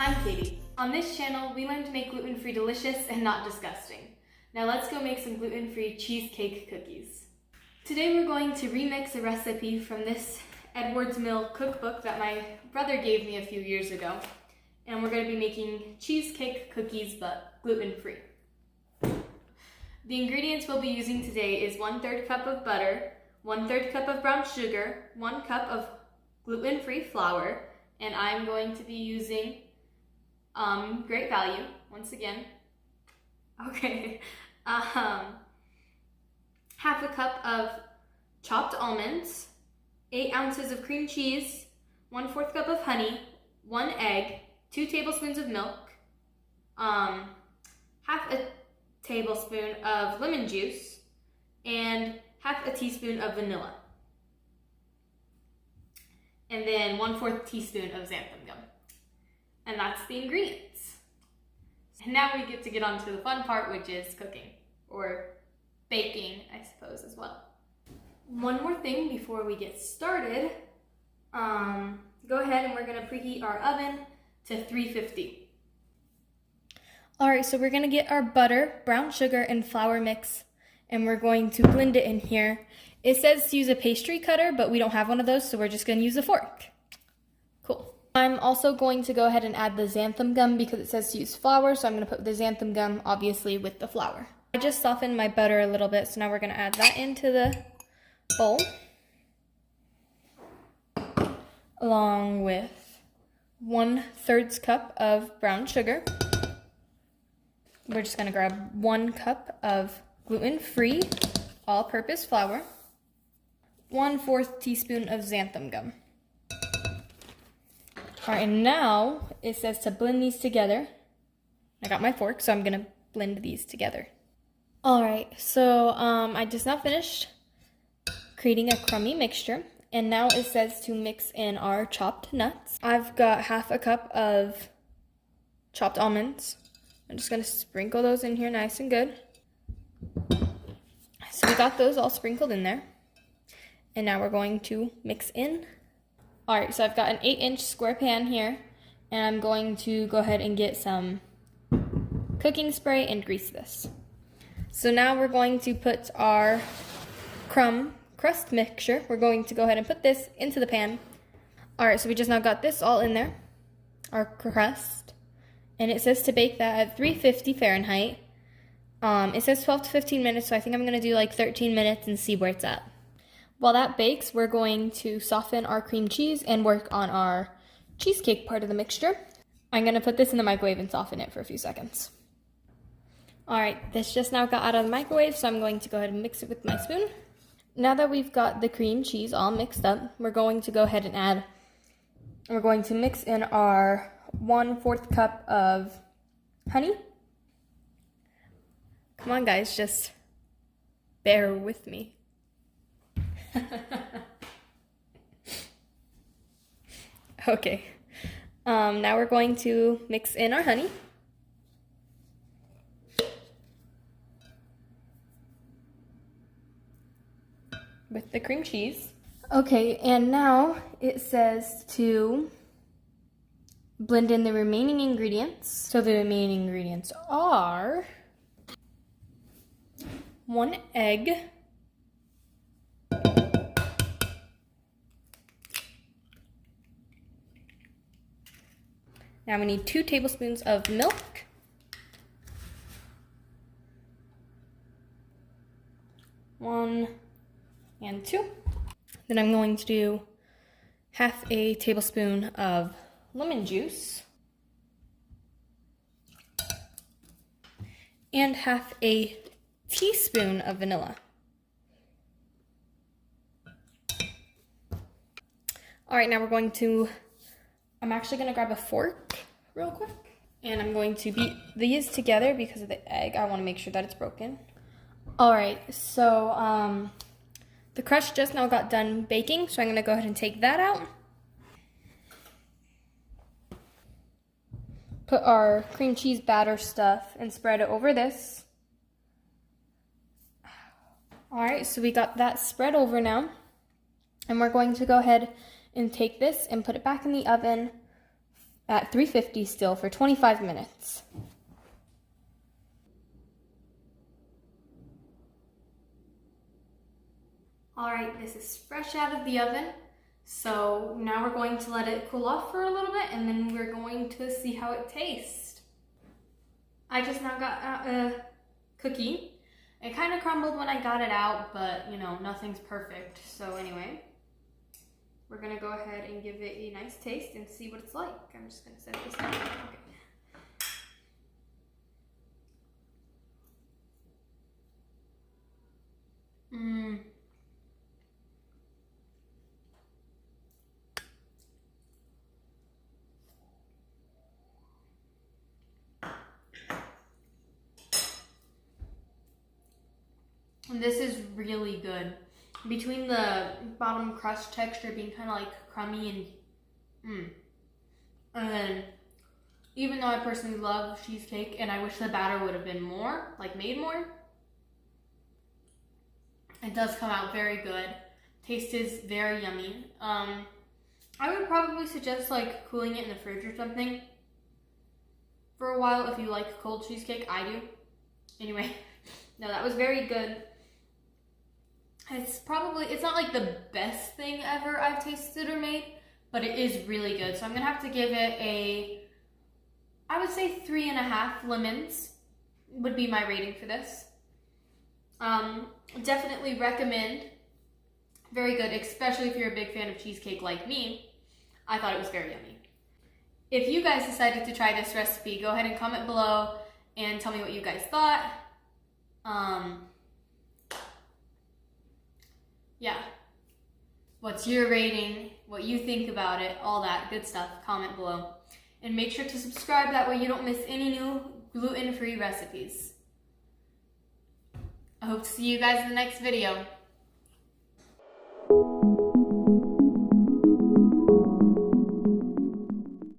I'm Katie. On this channel, we learn to make gluten-free delicious and not disgusting. Now let's go make some gluten-free cheesecake cookies. Today we're going to remix a recipe from this Edwards Mill cookbook that my brother gave me a few years ago. And we're going to be making cheesecake cookies, but gluten-free. The ingredients we'll be using today is 1/3 cup of butter, 1/3 cup of brown sugar, 1 cup of gluten-free flour, and I'm going to be using Great Value, once again. Okay. Half a cup of chopped almonds, 8 ounces of cream cheese, 1/4 cup of honey, 1 egg, 2 tablespoons of milk, half a tablespoon of lemon juice, and half a teaspoon of vanilla. And then 1/4 teaspoon of xanthum gum. And that's the ingredients. And now we get to get on to the fun part, which is cooking, or baking, I suppose, as well. One more thing before we get started, go ahead and we're gonna preheat our oven to 350. All right, so we're gonna get our butter, brown sugar, and flour mix, and we're going to blend it in here. It says to use a pastry cutter, but we don't have one of those, so we're just gonna use a fork. Cool. I'm also going to go ahead and add the xanthum gum because it says to use flour, so I'm gonna put the xanthum gum, obviously, with the flour. I just softened my butter a little bit, so now we're gonna add that into the bowl, along with 1/3 cup of brown sugar. We're just gonna grab 1 cup of gluten-free all-purpose flour, 1/4 teaspoon of xanthum gum. All right, and now it says to blend these together. I got my fork, so I'm gonna blend these together. All right, so I just now finished creating a crummy mixture, and now it says to mix in our chopped nuts. I've got half a cup of chopped almonds. I'm just gonna sprinkle those in here nice and good. So we got those all sprinkled in there. And now we're going to mix in. All right, so I've got an 8-inch square pan here, and I'm going to go ahead and get some cooking spray and grease this. So now we're going to put our crust mixture. We're going to go ahead and put this into the pan. All right, so we just now got this all in there, our crust, and it says to bake that at 350 Fahrenheit. It says 12 to 15 minutes, so I think I'm gonna do like 13 minutes and see where it's at. While that bakes, we're going to soften our cream cheese and work on our cheesecake part of the mixture. I'm gonna put this in the microwave and soften it for a few seconds. All right, this just now got out of the microwave, so I'm going to go ahead and mix it with my spoon. Now that we've got the cream cheese all mixed up, we're going to go ahead and we're going to mix in our 1/4 cup of honey. Come on, guys, just bear with me. Okay, now we're going to mix in our honey. With the cream cheese. Okay, and now it says to blend in the remaining ingredients. So the remaining ingredients are 1 egg, now we need 2 tablespoons of milk, 1 and 2. Then I'm going to do half a tablespoon of lemon juice and half a teaspoon of vanilla. All right, now we're going to, I'm actually gonna grab a fork real quick, and I'm going to beat these together because of the egg. I wanna make sure that it's broken. All right, so the crust just now got done baking, so I'm gonna go ahead and take that out. Put our cream cheese batter stuff and spread it over this. All right, so we got that spread over now, and we're going to go ahead and take this and put it back in the oven at 350 still for 25 minutes. All right, this is fresh out of the oven. So now we're going to let it cool off for a little bit, and then we're going to see how it tastes. I just now got out a cookie. It kind of crumbled when I got it out, but you know, nothing's perfect. So anyway, we're gonna go ahead and give it a nice taste and see what it's like. I'm just gonna set this down. Okay. This is really good. Between the bottom crust texture being kind of like crummy and then even though I personally love cheesecake and I wish the batter would have been more, like made more, it does come out very good. Taste is very yummy. I would probably suggest like cooling it in the fridge or something for a while if you like cold cheesecake. I do. Anyway, no, that was very good. It's not like the best thing ever I've tasted or made, but it is really good. So I'm gonna have to give it I would say 3.5 lemons would be my rating for this. Definitely recommend. Very good, especially if you're a big fan of cheesecake like me. I thought it was very yummy. If you guys decided to try this recipe, go ahead and comment below and tell me what you guys thought. Yeah, what's your rating, what you think about it, all that good stuff, comment below. And make sure to subscribe, that way you don't miss any new gluten-free recipes. I hope to see you guys in the next video.